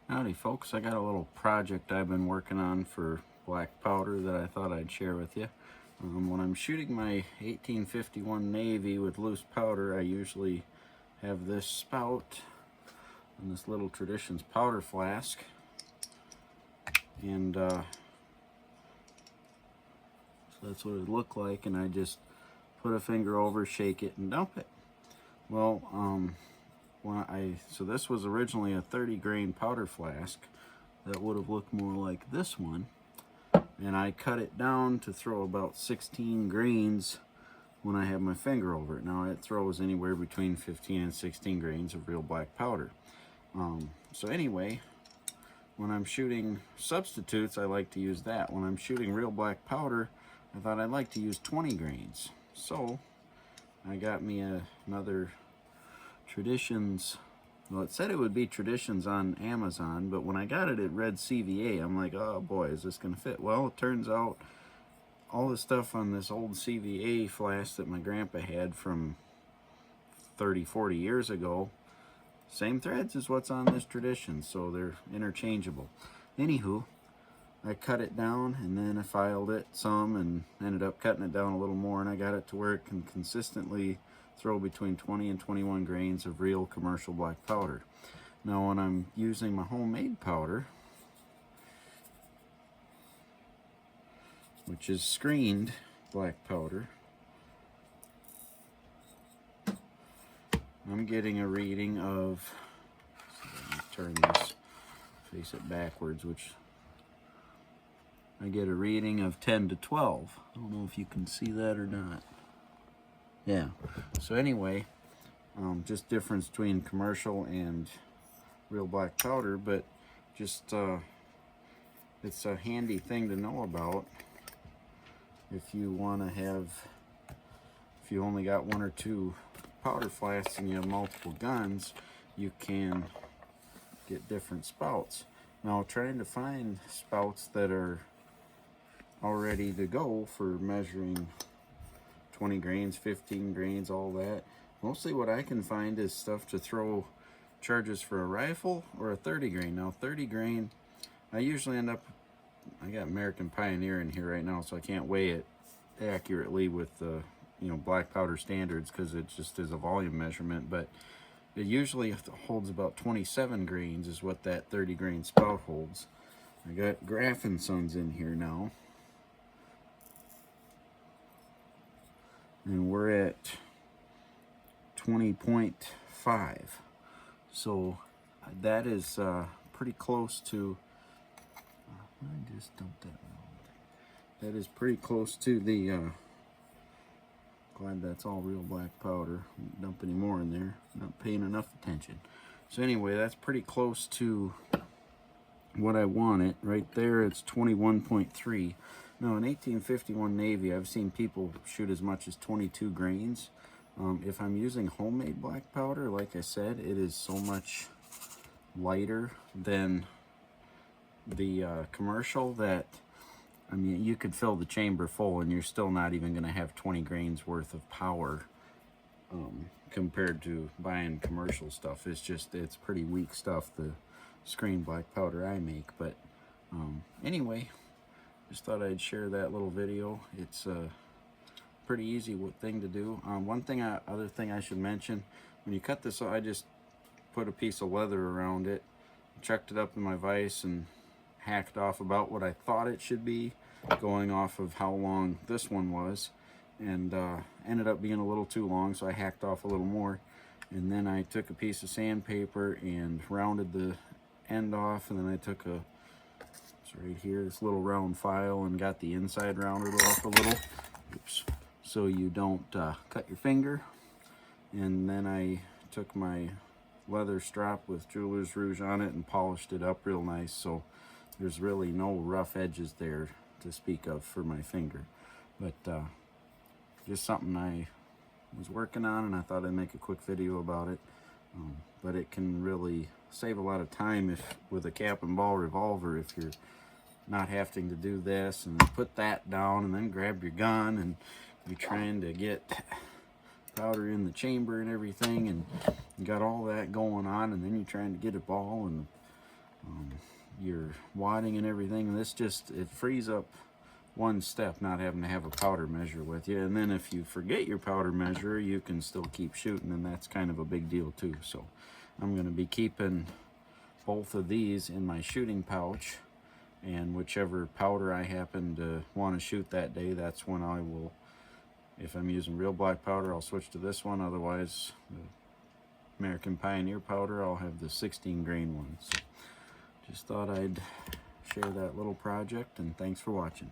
Howdy folks, I got a little project I've been working on for black powder that I thought I'd share with you. When I'm shooting my 1851 Navy with loose powder, I usually have this spout and this little Traditions powder flask, and so that's what it looked like, and I just put a finger over, shake it, and dump it. Well, so this was originally a 30 grain powder flask that would have looked more like this one, and I cut it down to throw about 16 grains when I have my finger over it. Now it throws anywhere between 15 and 16 grains of real black powder. So anyway, when I'm shooting substitutes, I like to use that. When I'm shooting real black powder, I thought I'd like to use 20 grains. So I got me another Traditions. Well, it said it would be Traditions on Amazon, but when I got it, it read CVA. I'm like, oh boy, is this gonna fit? Well, it turns out all the stuff on this old CVA flask that my grandpa had from 30-40 years ago, same threads as what's on this Traditions, so they're interchangeable. Anywho, I cut it down and then I filed it some and ended up cutting it down a little more, and I got it to where it can consistently throw between 20 and 21 grains of real commercial black powder. Now when I'm using my homemade powder, which is screened black powder, I'm getting a reading of, so let me turn this, face it backwards, which I get a reading of 10 to 12. I don't know if you can see that or not. Yeah, so anyway, just difference between commercial and real black powder, but just it's a handy thing to know about if you want to have, if you only got one or two powder flasks and you have multiple guns, you can get different spouts. Now trying to find spouts that are all ready to go for measuring 20 grains, 15 grains, all that. Mostly what I can find is stuff to throw charges for a rifle or a 30 grain. Now 30 grain, I usually end up, I got American Pioneer in here right now, so I can't weigh it accurately with the black powder standards because it just is a volume measurement, but it usually holds about 27 grains is what that 30 grain spout holds. I got Graff & Sons in here now, and we're at 20.5, so that is pretty close to, I just dumped that wrong. That is pretty close to the, glad that's all real black powder. Don't dump any more in there, not paying enough attention. So anyway, that's pretty close to what I want it. Right there, it's 21.3. Now, in 1851 Navy, I've seen people shoot as much as 22 grains. If I'm using homemade black powder, like I said, it is so much lighter than the commercial that, I mean, you could fill the chamber full and you're still not even going to have 20 grains worth of power compared to buying commercial stuff. It's just, it's pretty weak stuff, the screen black powder I make. But anyway, just thought I'd share that little video. It's a pretty easy thing to do. Other thing I should mention, when you cut this, I just put a piece of leather around it, chucked it up in my vise, and hacked off about what I thought it should be, going off of how long this one was, and ended up being a little too long, so I hacked off a little more. And then I took a piece of sandpaper and rounded the end off, and then I took it's right here, this little round file, and got the inside rounded off a little. Oops. So you don't cut your finger. And then I took my leather strap with jeweler's rouge on it and polished it up real nice, so there's really no rough edges there to speak of for my finger. But just something I was working on, and I thought I'd make a quick video about it. But it can really save a lot of time if with a cap and ball revolver, if you're not having to do this and put that down and then grab your gun, and you're trying to get powder in the chamber and everything, and you got all that going on, and then you're trying to get a ball, and your wadding and everything. This just, it frees up one step, not having to have a powder measure with you. And then if you forget your powder measure, you can still keep shooting, and that's kind of a big deal too. So I'm going to be keeping both of these in my shooting pouch, and whichever powder I happen to want to shoot that day, that's when I will, if I'm using real black powder, I'll switch to this one. Otherwise, the American Pioneer powder, I'll have the 16 grain one. So just thought I'd share that little project, and thanks for watching.